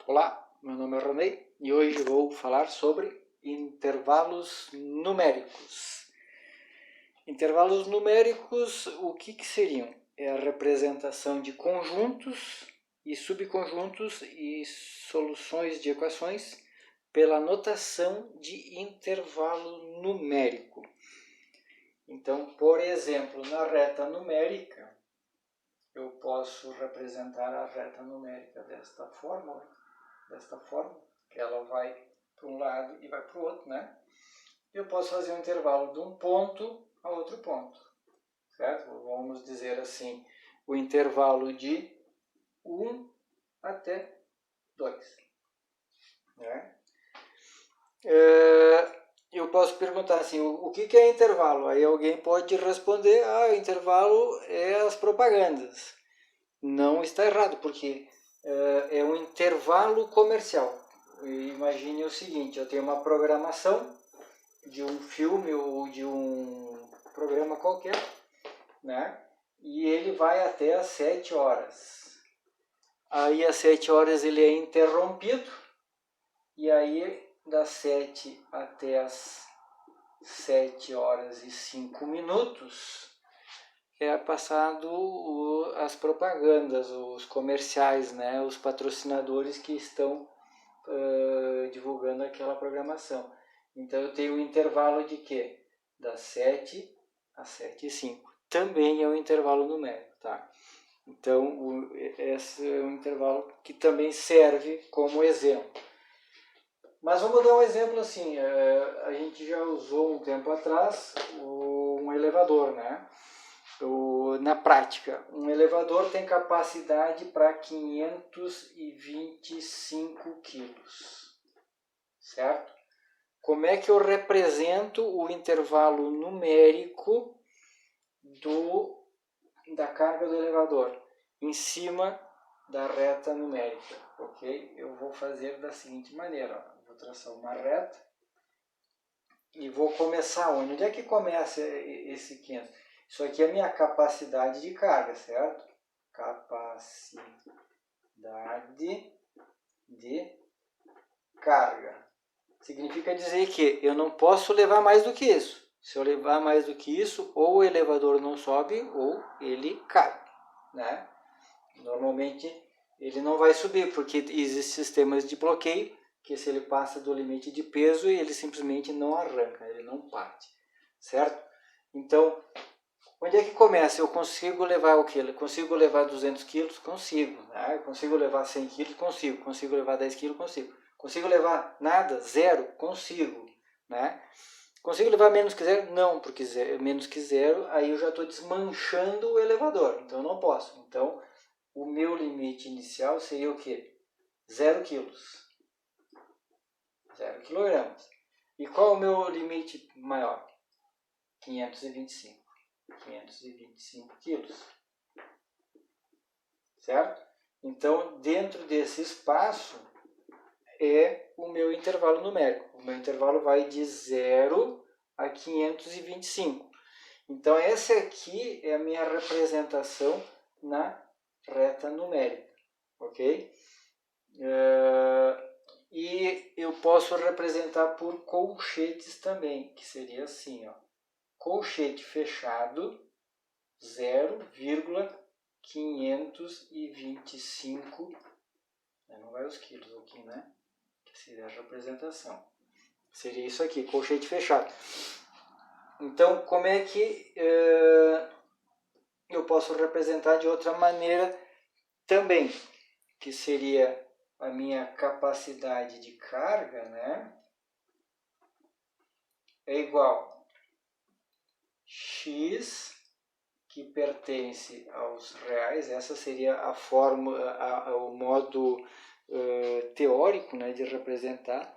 Olá, meu nome é Ronei e hoje vou falar sobre intervalos numéricos. Intervalos numéricos, o que seriam? É a representação de conjuntos e subconjuntos e soluções de equações pela notação de intervalo numérico. Então, por exemplo, na reta numérica, eu posso representar a reta numérica desta forma, que ela vai para um lado e vai para o outro, né? Eu posso fazer um intervalo de um ponto a outro ponto, certo? Vamos dizer assim, o intervalo de 1 até 2, né? Eu posso perguntar assim, o que é intervalo? Aí alguém pode responder, intervalo é as propagandas. Não está errado, porque é um intervalo comercial. Imagine o seguinte, eu tenho uma programação de um filme ou de um programa qualquer, né? E ele vai até às 7 horas. Aí às 7 horas ele é interrompido, e aí das 7 até as 7 horas e 5 minutos é passado as propagandas, os comerciais, né? Os patrocinadores que estão divulgando aquela programação. Então eu tenho um intervalo de quê? Das 7 às 7 e 5. Também é um intervalo numérico, tá? Então esse é um intervalo que também serve como exemplo. Mas vamos dar um exemplo assim, a gente já usou um tempo atrás um elevador, né? Na prática, um elevador tem capacidade para 525 quilos, certo? Como é que eu represento o intervalo numérico da carga do elevador? Em cima da reta numérica, ok? Eu vou fazer da seguinte maneira, vou traçar uma reta e vou começar onde? Onde é que começa esse 500? Isso aqui é a minha capacidade de carga, certo? Capacidade de carga. Significa dizer que eu não posso levar mais do que isso. Se eu levar mais do que isso, ou o elevador não sobe, ou ele cai, né? Normalmente ele não vai subir, porque existem sistemas de bloqueio, que se ele passa do limite de peso, ele simplesmente não arranca, ele não parte, certo? Então, onde é que começa? Eu consigo levar o quê? Eu consigo levar 200 quilos? Consigo. Né? Eu consigo levar 100 quilos? Consigo. Consigo levar 10 quilos? Consigo. Consigo levar nada? Zero? Consigo. Né? Consigo levar menos que zero? Não, porque menos que zero, aí eu já estou desmanchando o elevador. Então eu não posso. Então, o meu limite inicial seria o quê? 0 quilos. 0 quilogramas. E qual é o meu limite maior? 525. 525 quilos, certo? Então, dentro desse espaço é o meu intervalo numérico. O meu intervalo vai de 0 a 525. Então, essa aqui é a minha representação na reta numérica, ok? E eu posso representar por colchetes também, que seria assim, ó. Colchete fechado, 0,525, não vai os quilos aqui, né? Que seria a representação. Seria isso aqui, colchete fechado. Então, como é que eu posso representar de outra maneira também? Que seria a minha capacidade de carga, né? É igual X, que pertence aos reais. Essa seria a forma, o modo teórico, né, de representar,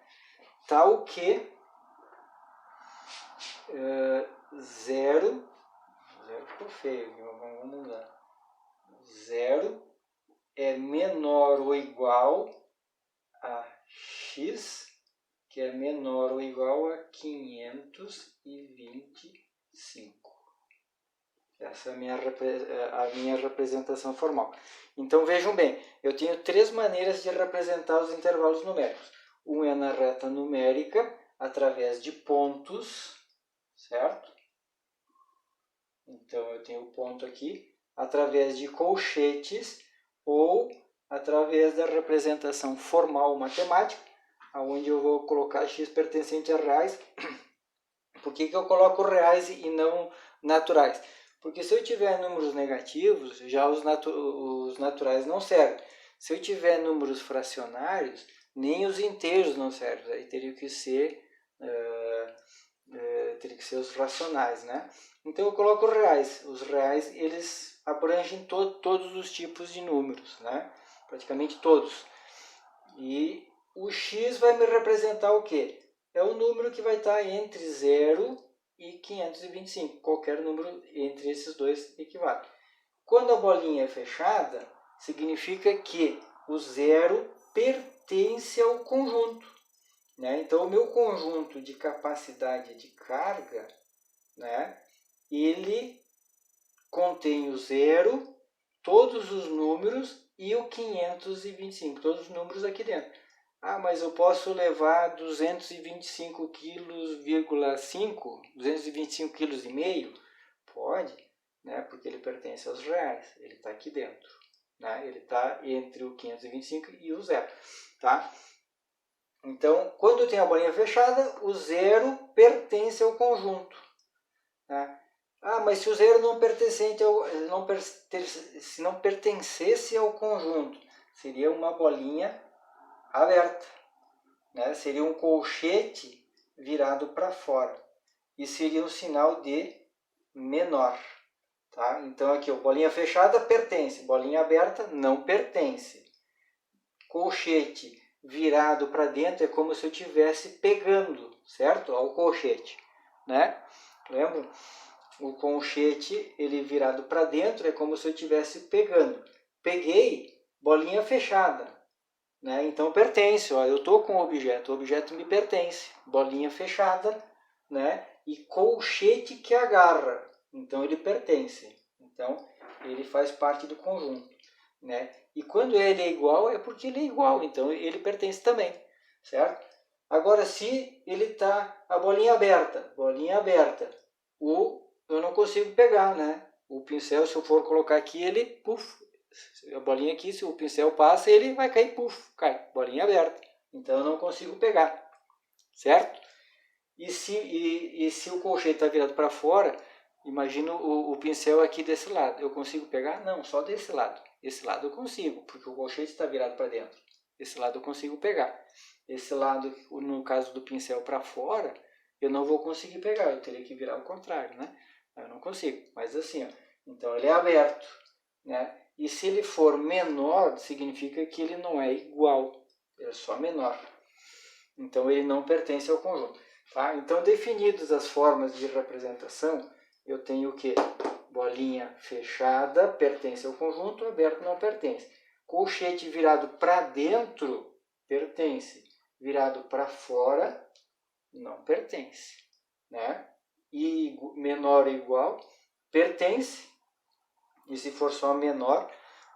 tal que zero ficou feio, vamos mudar, zero é menor ou igual a x, que é menor ou igual a 525. Essa é a minha representação formal. Então vejam bem, eu tenho três maneiras de representar os intervalos numéricos. Um é na reta numérica, através de pontos, certo? Então eu tenho o ponto aqui, através de colchetes ou através da representação formal matemática, onde eu vou colocar x pertencente a reais. Por que eu coloco reais e não naturais? Porque se eu tiver números negativos, já os naturais não servem. Se eu tiver números fracionários, nem os inteiros não servem. Aí teria que ser os racionais, né? Então eu coloco reais. Os reais, eles abrangem todos os tipos de números, né? Praticamente todos. E o x vai me representar o quê? É o número que vai estar entre 0 e 525. Qualquer número entre esses dois equivale. Quando a bolinha é fechada, significa que o 0 pertence ao conjunto, né? Então, o meu conjunto de capacidade de carga, né, ele contém o 0, todos os números e o 525, todos os números aqui dentro. Ah, mas eu posso levar 225 quilos,5, 225 quilos e meio? Pode, né? Porque ele pertence aos reais, ele está aqui dentro, né? Ele está entre o 525 e o 0, tá? Então, quando tem a bolinha fechada, o 0 pertence ao conjunto, né? Ah, mas se o 0 se não pertencesse ao conjunto, seria uma bolinha aberta, né? Seria um colchete virado para fora e seria um sinal de menor, tá? Então aqui, ó, bolinha fechada pertence, bolinha aberta não pertence. Colchete virado para dentro é como se eu estivesse pegando, certo? Ao colchete, né? Lembra? O colchete, ele virado para dentro é como se eu estivesse pegando. Peguei, bolinha fechada, né? Então pertence, ó, eu estou com o objeto me pertence, bolinha fechada, né? E colchete que agarra, então ele pertence, então ele faz parte do conjunto, né? E quando ele é igual, é porque ele é igual, então ele pertence também, certo? Agora, se ele está a bolinha aberta, eu não consigo pegar, né? O pincel, se eu for colocar aqui, ele, puf, a bolinha aqui, se o pincel passa, ele vai cair, puf, cai, bolinha aberta. Então eu não consigo pegar, certo? E se o colchete está virado para fora, imagina o pincel aqui desse lado. Eu consigo pegar? Não, só desse lado. Esse lado eu consigo, porque o colchete está virado para dentro. Esse lado eu consigo pegar. Esse lado, no caso do pincel para fora, eu não vou conseguir pegar. Eu teria que virar ao contrário, né? Eu não consigo. Mas assim, ó, então ele é aberto, né? E se ele for menor, significa que ele não é igual. Ele é só menor. Então ele não pertence ao conjunto. Tá? Então, definidas as formas de representação, eu tenho o quê? Bolinha fechada pertence ao conjunto, aberto não pertence. Colchete virado para dentro pertence. Virado para fora não pertence, né? E menor ou igual pertence. E se for só menor,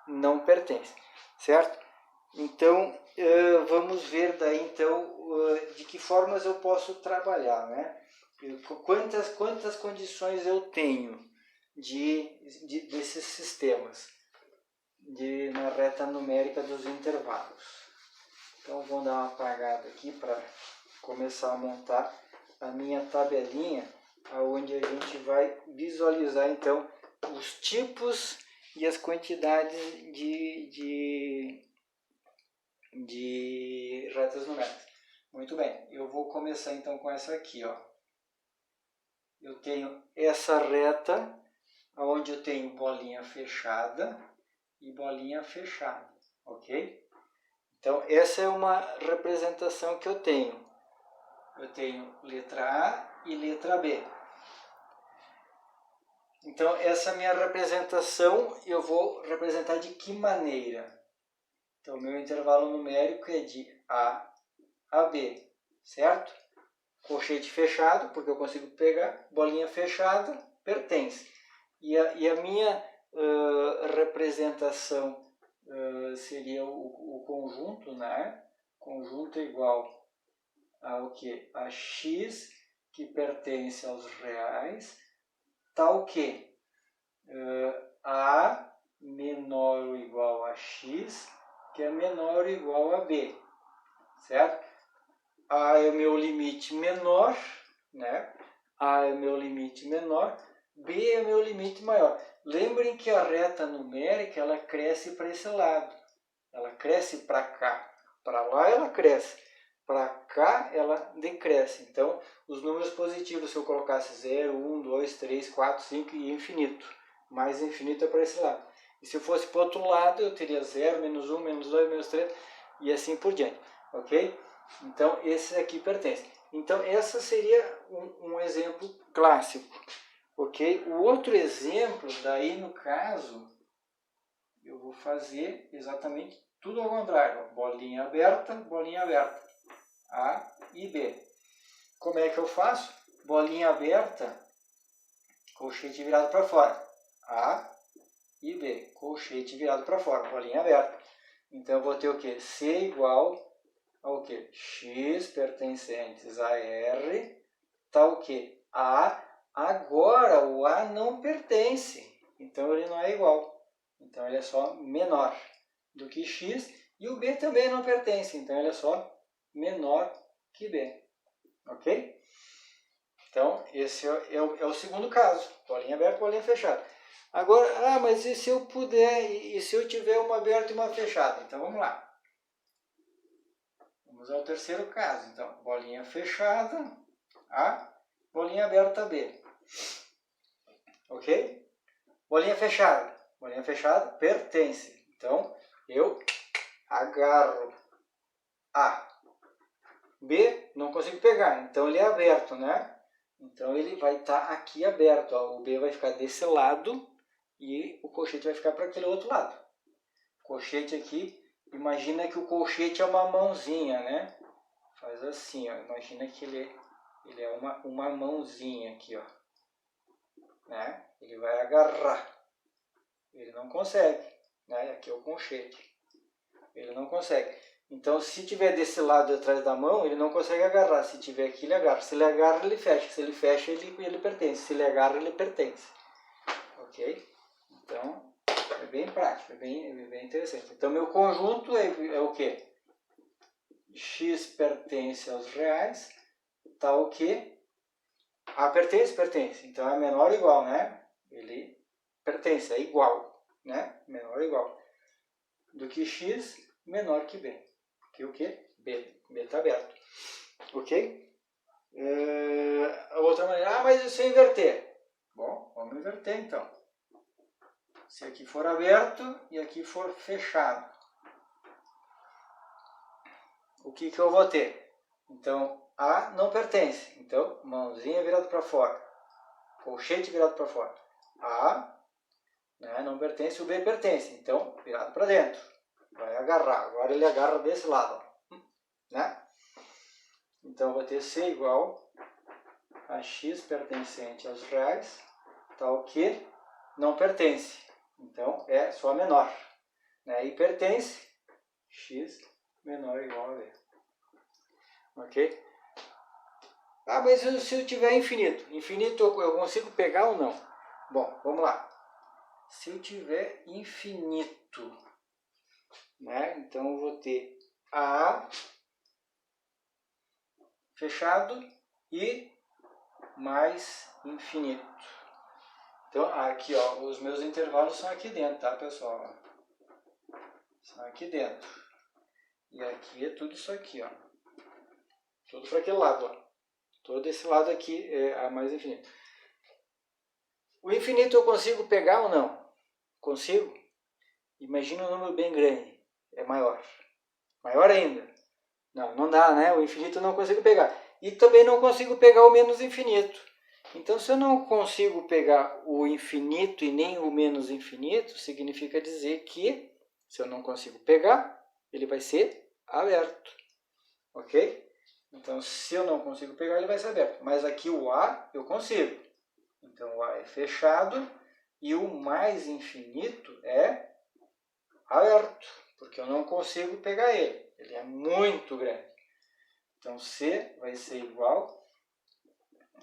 não pertence, certo? Então, vamos ver daí, então, de que formas eu posso trabalhar, né? Quantas condições eu tenho desses sistemas na reta numérica dos intervalos. Então, vou dar uma apagada aqui para começar a montar a minha tabelinha, onde a gente vai visualizar, então, os tipos e as quantidades de retas numéricas. Muito bem, eu vou começar então com essa aqui, ó. Eu tenho essa reta, onde eu tenho bolinha fechada e bolinha fechada, ok? Então, essa é uma representação que eu tenho. Eu tenho letra A e letra B. Então, essa minha representação, eu vou representar de que maneira? Então, o meu intervalo numérico é de A a B, certo? Colchete fechado, porque eu consigo pegar, bolinha fechada, pertence. E a minha representação seria o conjunto, né? Conjunto igual ao que? A x que pertence aos reais, tal que a menor ou igual a x, que é menor ou igual a b, certo? A é o meu limite menor, né? A é o meu limite menor, B é o meu limite maior. Lembrem que a reta numérica, ela cresce para esse lado. Ela cresce para cá. Para lá ela cresce. Para cá ela decresce. Então, os números positivos, se eu colocasse 0, 1, 2, 3, 4, 5 e infinito. Mais infinito é para esse lado. E se eu fosse para o outro lado, eu teria 0, menos 1, menos 2, menos 3 e assim por diante. Ok? Então, esse aqui pertence. Então, essa seria um exemplo clássico. Ok? O outro exemplo, daí no caso, eu vou fazer exatamente tudo ao contrário. Bolinha aberta, A e B. Como é que eu faço? Bolinha aberta, colchete virado para fora. A e B. Colchete virado para fora, bolinha aberta. Então, eu vou ter o quê? C igual ao que? X pertencentes a R, tal que A, agora o A não pertence, então ele não é igual, então ele é só menor do que X, e o B também não pertence, então ele é só menor que B, ok? Então esse é o segundo caso, bolinha aberta, bolinha fechada. Agora, mas e se eu puder, e se eu tiver uma aberta e uma fechada? Então vamos lá. Vamos ao terceiro caso. Então, bolinha fechada, A, bolinha aberta, B. Ok? Bolinha fechada pertence. Então, eu agarro A. B, não consigo pegar, então ele é aberto, né? Então, ele vai estar aqui aberto. Ó. O B vai ficar desse lado e o colchete vai ficar para aquele outro lado. Colchete aqui, imagina que o colchete é uma mãozinha, né? Faz assim, ó. Imagina que ele é uma mãozinha aqui, ó. Né? Ele vai agarrar. Ele não consegue. Né? Aqui é o colchete. Ele não consegue. Então, se tiver desse lado atrás da mão, ele não consegue agarrar. Se tiver aqui, ele agarra. Se ele agarra, ele fecha. Se ele fecha, ele pertence. Se ele agarra, ele pertence. Ok? Então, é bem prático, é bem interessante. Então, meu conjunto é o quê? X pertence aos reais, tal que A pertence. Então, é menor ou igual, né? Ele pertence, é igual, né? Menor ou igual. Do que X, menor que B. Que o quê? B. B está aberto. Ok? A outra maneira, mas e se eu inverter? Bom, vamos inverter então. Se aqui for aberto e aqui for fechado. O que eu vou ter? Então, A não pertence. Então, mãozinha virada para fora. Colchete virado para fora. A, né, não pertence, o B pertence. Então, virado para dentro. Vai agarrar. Agora ele agarra desse lado. Né? Então, eu vou ter C igual a X pertencente aos reais, tal que não pertence. Então, é só menor. Né? E pertence, X menor ou igual a B. Ok? Mas se eu tiver infinito? Infinito eu consigo pegar ou não? Bom, vamos lá. Se eu tiver infinito, né? Então eu vou ter A fechado e mais infinito. Então aqui, ó, os meus intervalos são aqui dentro, tá, pessoal? São aqui dentro. E aqui é tudo isso aqui, ó. Tudo para aquele lado, ó. Todo esse lado aqui é a mais infinito. O infinito eu consigo pegar ou não? Consigo? Imagina um número bem grande. É maior. Maior ainda. Não dá, né? O infinito eu não consigo pegar. E também não consigo pegar o menos infinito. Então, se eu não consigo pegar o infinito e nem o menos infinito, significa dizer que, se eu não consigo pegar, ele vai ser aberto. Ok? Então, se eu não consigo pegar, ele vai ser aberto. Mas aqui o A eu consigo. Então, o A é fechado E o mais infinito é aberto, porque eu não consigo pegar ele. Ele é muito grande. Então, C vai ser igual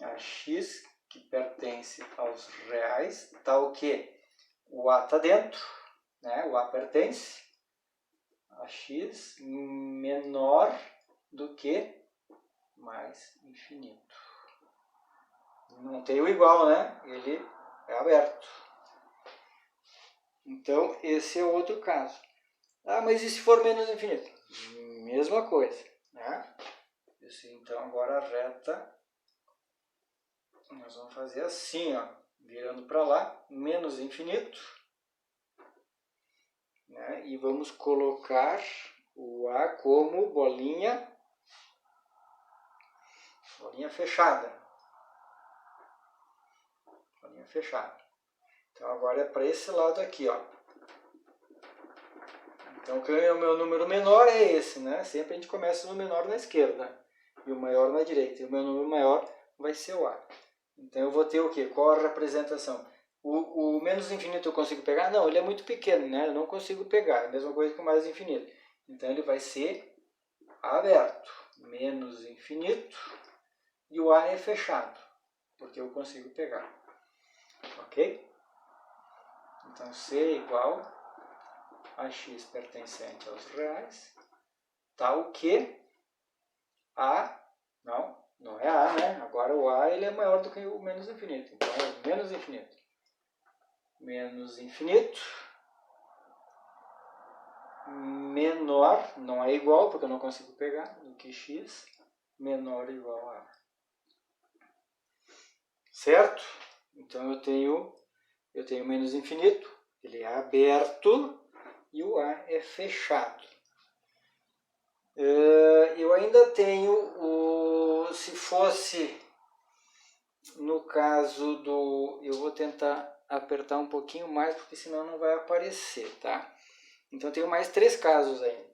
a x que pertence aos reais, tal que o A está dentro, né? O A pertence a x menor do que mais infinito. Não tem o igual, né? Ele é aberto. Então, esse é outro caso. Ah, mas e se for menos infinito? Mesma coisa, né? Então, agora a reta, nós vamos fazer assim, ó, virando para lá, menos infinito, né? E vamos colocar o A como bolinha fechada. Bolinha fechada. Então, agora é para esse lado aqui, ó. Então, o meu número menor é esse, né? Sempre a gente começa no menor na esquerda e o maior na direita. E o meu número maior vai ser o A. Então, eu vou ter o quê? Qual a representação? O menos infinito eu consigo pegar? Não, ele é muito pequeno, né? Eu não consigo pegar. É a mesma coisa que o mais infinito. Então, ele vai ser aberto. Menos infinito. E o A é fechado, porque eu consigo pegar. Ok? Então, C é igual a x pertencente aos reais, tal que A, não é A, né? Agora o A ele é maior do que o menos infinito, então é menos infinito. Menos infinito, menor, não é igual, porque eu não consigo pegar, do que x, menor ou igual a A. Certo? Então eu tenho menos infinito, ele é aberto, e o A é fechado. Eu ainda tenho se fosse no caso do, eu vou tentar apertar um pouquinho mais, porque senão não vai aparecer, tá? Então, tenho mais 3 casos ainda,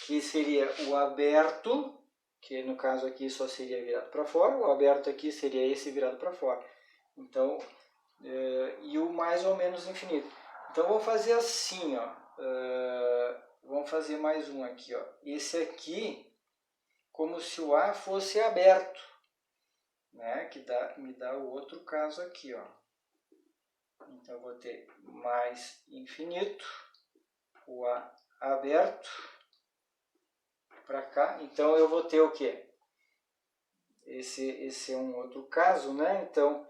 que seria o aberto, que no caso aqui só seria virado para fora, o aberto aqui seria esse virado para fora. Então, e o mais ou menos infinito. Então, vamos fazer assim, ó. Vamos fazer mais um aqui, ó. Esse aqui, como se o A fosse aberto, né? Que me dá o outro caso aqui, ó. Então, eu vou ter mais infinito, o A aberto, para cá. Então, eu vou ter o quê? Esse é um outro caso, né? Então,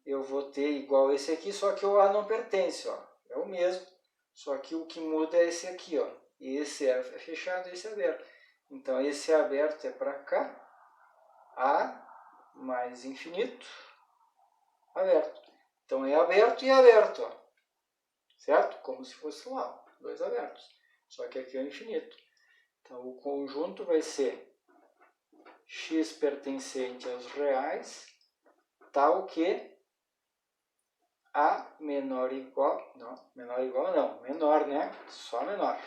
eu vou ter igual esse aqui, só que o A não pertence, ó. É o mesmo, só que o que muda é esse aqui, ó. Esse é fechado, esse é aberto. Então, esse aberto é para cá, A mais infinito, aberto. Então, é aberto e aberto, ó. Certo? Como se fosse lá, dois abertos. Só que aqui é o infinito. Então, o conjunto vai ser x pertencente aos reais, tal que A menor ou igual, menor, né? Só menor.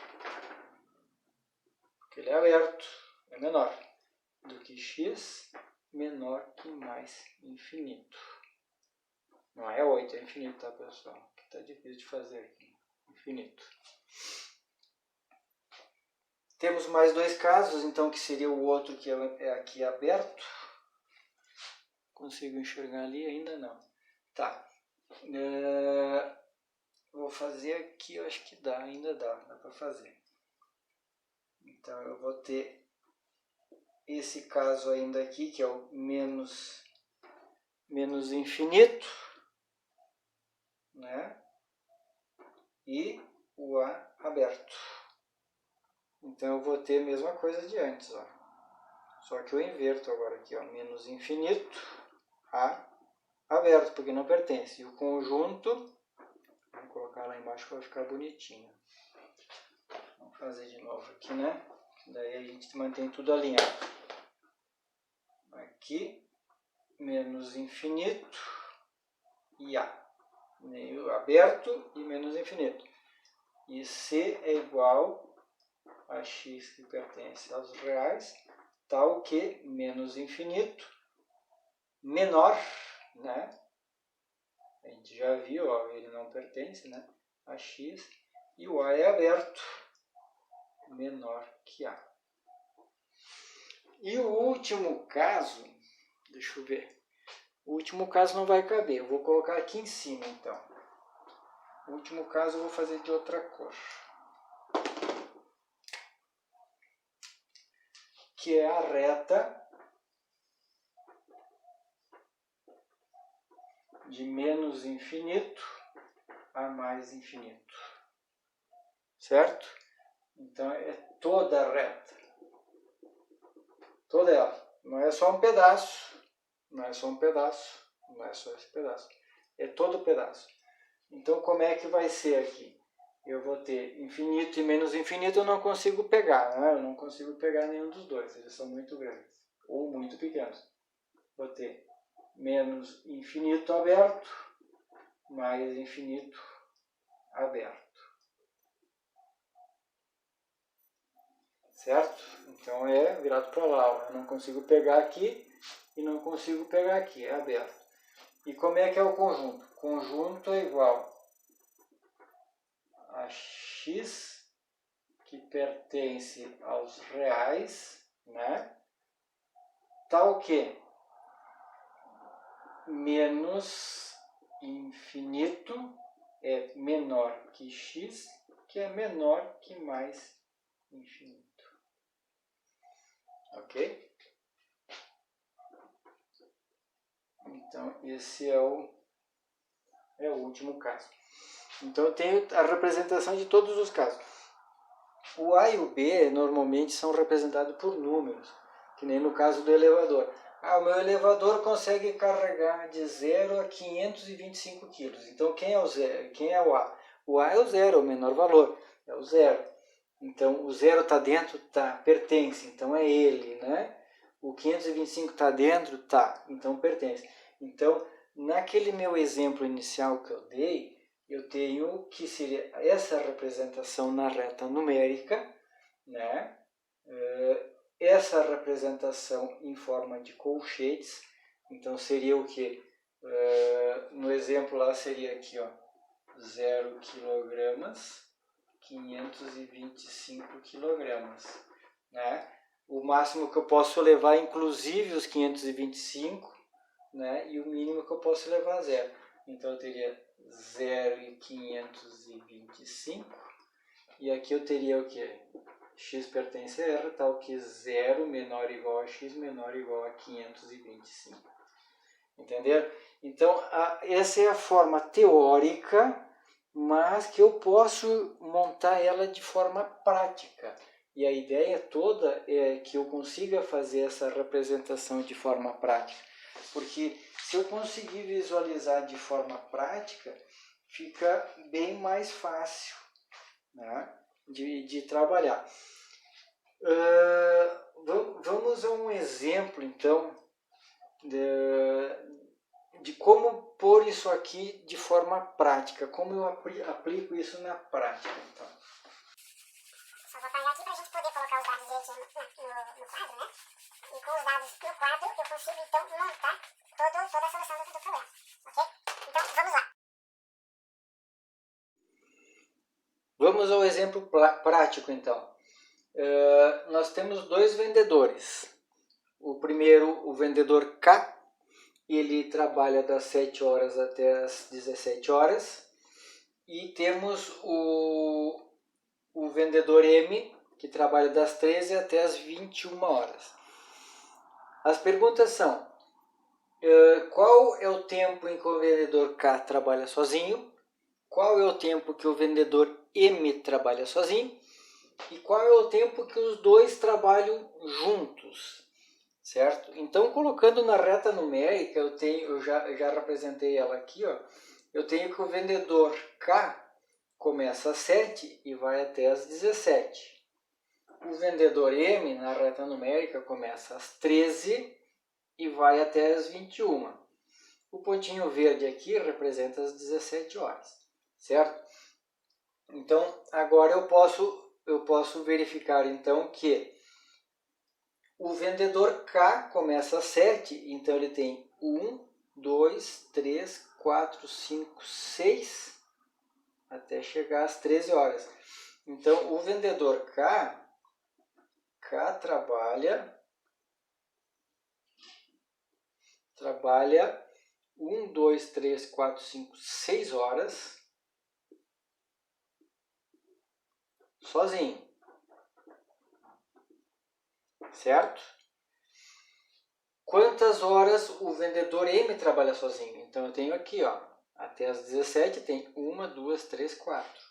Porque ele é aberto, é menor do que x menor que mais infinito. Não é 8, é infinito, tá, pessoal? Que tá difícil de fazer aqui. Infinito. Temos mais 2 casos, então, que seria o outro que é aqui aberto. Consigo enxergar ali? Ainda não. Tá. Vou fazer aqui, eu acho que ainda dá para fazer. Então, eu vou ter esse caso ainda aqui, que é o menos infinito, né? E o A aberto. Então, eu vou ter a mesma coisa de antes, ó. Só que eu inverto agora aqui, ó, menos infinito, A aberto, porque não pertence. E o conjunto, vamos colocar lá embaixo para ficar bonitinho. Vamos fazer de novo aqui, né? Daí a gente mantém tudo alinhado. Aqui, menos infinito e A. Meio aberto e menos infinito. E C é igual a x que pertence aos reais, tal que menos infinito menor, né? a gente já viu, ó, ele não pertence, né, a x, e o A é aberto, menor que A. E o último caso, deixa eu ver, o último caso não vai caber, eu vou colocar aqui em cima então. O último caso eu vou fazer de outra cor, que é a reta de menos infinito a mais infinito, certo? Então é toda a reta, toda ela, não é só um pedaço, não é só um pedaço, não é só esse pedaço, é todo o pedaço. Então como é que vai ser aqui? Eu vou ter infinito e menos infinito, eu não consigo pegar, né? Eu não consigo pegar nenhum dos dois, eles são muito grandes ou muito pequenos. Vou ter menos infinito aberto, mais infinito aberto. Certo? Então é virado para lá, ó. Eu não consigo pegar aqui e não consigo pegar aqui, é aberto. E como é que é o conjunto? O conjunto é igual a x, que pertence aos reais, né? Tal que menos infinito é menor que x, que é menor que mais infinito. Ok? Então, esse é o último caso. Então, eu tenho a representação de todos os casos. O A e o B normalmente são representados por números, que nem no caso do elevador. Ah, o meu elevador consegue carregar de 0 a 525 quilos. Então, quem é o zero? Quem é o A? O A é o zero, o menor valor, é o zero. Então, o zero está dentro? Tá, pertence, então é ele, né? O 525 está dentro? Tá, então pertence. Então, naquele meu exemplo inicial que eu dei, eu tenho que seria essa representação na reta numérica, né? Essa representação em forma de colchetes, então seria o que? No exemplo lá seria aqui, ó, 0 quilogramas, 525 quilogramas, né? O máximo que eu posso levar, inclusive os 525, né? E o mínimo que eu posso levar, 0. Então eu teria 0,525, e aqui eu teria o que? X pertence a R, tal que 0 menor ou igual a x menor ou igual a 525. Entenderam? Então, essa é a forma teórica, mas que eu posso montar ela de forma prática. E a ideia toda é que eu consiga fazer essa representação de forma prática. Porque se eu conseguir visualizar de forma prática, fica bem mais fácil, né, de trabalhar. Vamos a um exemplo, então, de como pôr isso aqui de forma prática, como eu aplico isso na prática. Então. Só vou apagar aqui para a gente poder colocar os dados direitinho no quadro, né? E com os dados no quadro eu consigo então montar toda a solução do problema, ok? Então vamos lá. Vamos ao exemplo prático então. Nós temos dois vendedores. O primeiro, o vendedor K, ele trabalha das 7 horas até as 17 horas. E temos o vendedor M, que trabalha das 13 até as 21 horas. As perguntas são: qual é o tempo em que o vendedor K trabalha sozinho? Qual é o tempo que o vendedor M trabalha sozinho? E qual é o tempo que os dois trabalham juntos? Certo? Então, colocando na reta numérica, eu já representei ela aqui, ó. Eu tenho que o vendedor K começa às 7 e vai até às 17. O vendedor M, na reta numérica, começa às 13 e vai até às 21. O pontinho verde aqui representa as 17 horas, certo? Então, agora eu posso verificar então que o vendedor K começa às 7, então ele tem 1, 2, 3, 4, 5, 6, até chegar às 13 horas. Então, o vendedor K trabalha 1, 2, 3, 4, 5, 6 horas sozinho, certo? Quantas horas o vendedor M trabalha sozinho? Então eu tenho aqui, ó, até as 17 tem 1, 2, 3, 4.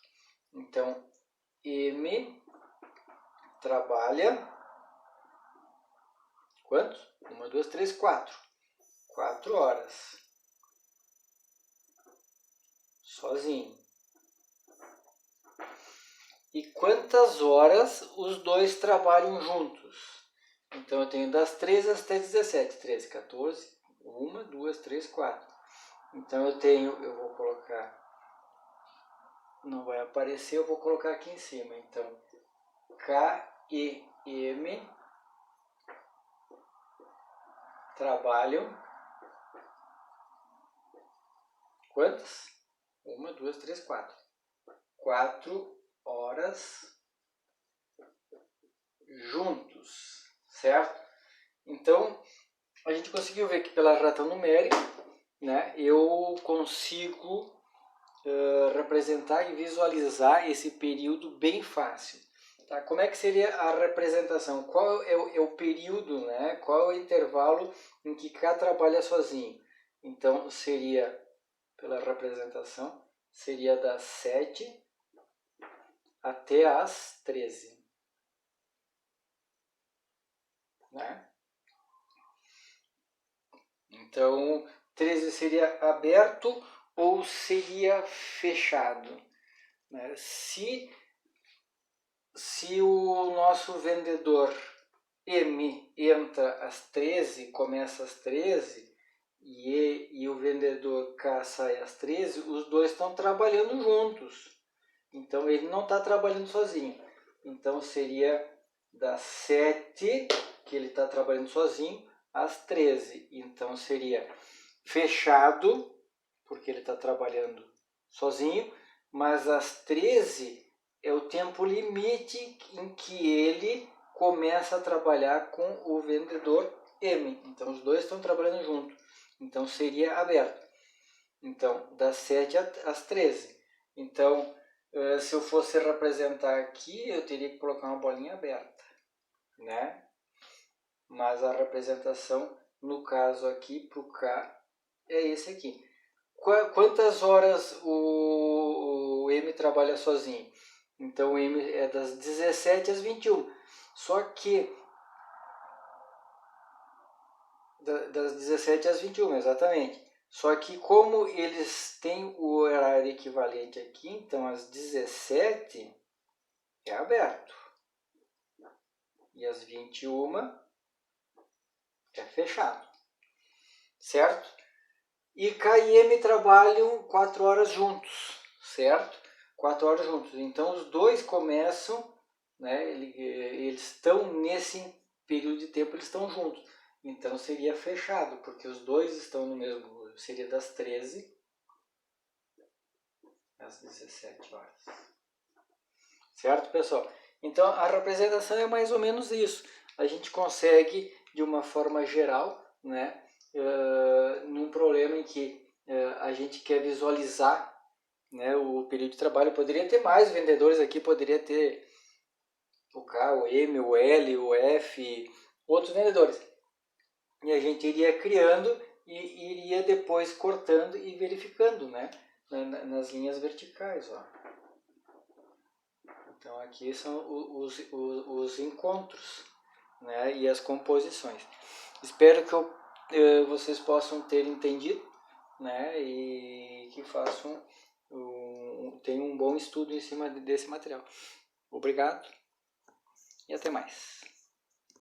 Então M trabalha quanto? 1, 2, 3, 4. 4 horas sozinho. E quantas horas os dois trabalham juntos? Então eu tenho das 13 até 17. 13, 14, 1, 2, 3, 4. Então eu vou colocar, não vai aparecer, eu vou colocar aqui em cima. Então, K e M trabalham quantas? 1, 2, 3, 4. 4 horas juntos, certo? Então, a gente conseguiu ver que pela rata numérica, né, eu consigo representar e visualizar esse período bem fácil. Tá? Como é que seria a representação? Qual é o período, né? Qual é o intervalo em que K trabalha sozinho? Então, seria, pela representação, seria das 7 até as 13. Né? Então, 13 seria aberto ou seria fechado? Né? Se o nosso vendedor M entra às 13, começa às 13, e o vendedor K sai às 13, os dois estão trabalhando juntos. Então, ele não está trabalhando sozinho. Então, seria das 7, que ele está trabalhando sozinho, às 13. Então, seria fechado, porque ele está trabalhando sozinho, mas às 13 é o tempo limite em que ele começa a trabalhar com o vendedor M. Então, os dois estão trabalhando junto. Então, seria aberto. Então, das 7 às 13. Então, se eu fosse representar aqui, eu teria que colocar uma bolinha aberta, né? Mas a representação, no caso aqui, para o K, é esse aqui. Quantas horas o M trabalha sozinho? Então, o M é das 17 às 21. Só que, das 17 às 21, exatamente. Só que como eles têm o horário equivalente aqui, então às 17 é aberto. E às 21 é fechado. Certo? E K e M trabalham 4 horas juntos. Certo? 4 horas juntos. Então os dois começam, né, eles estão nesse período de tempo, eles estão juntos. Então seria fechado, porque os dois estão no mesmo, seria das 13 às 17 horas. Certo, pessoal? Então a representação é mais ou menos isso. A gente consegue, de uma forma geral, né, num problema em que a gente quer visualizar, né, o período de trabalho. Poderia ter mais vendedores aqui, poderia ter o K, o M, o L, o F, outros vendedores. E a gente iria criando e iria depois cortando e verificando, né, nas linhas verticais. Ó. Então aqui são os encontros, né, e as composições. Espero que vocês possam ter entendido, né, e que tenham um bom estudo em cima desse material. Obrigado e até mais.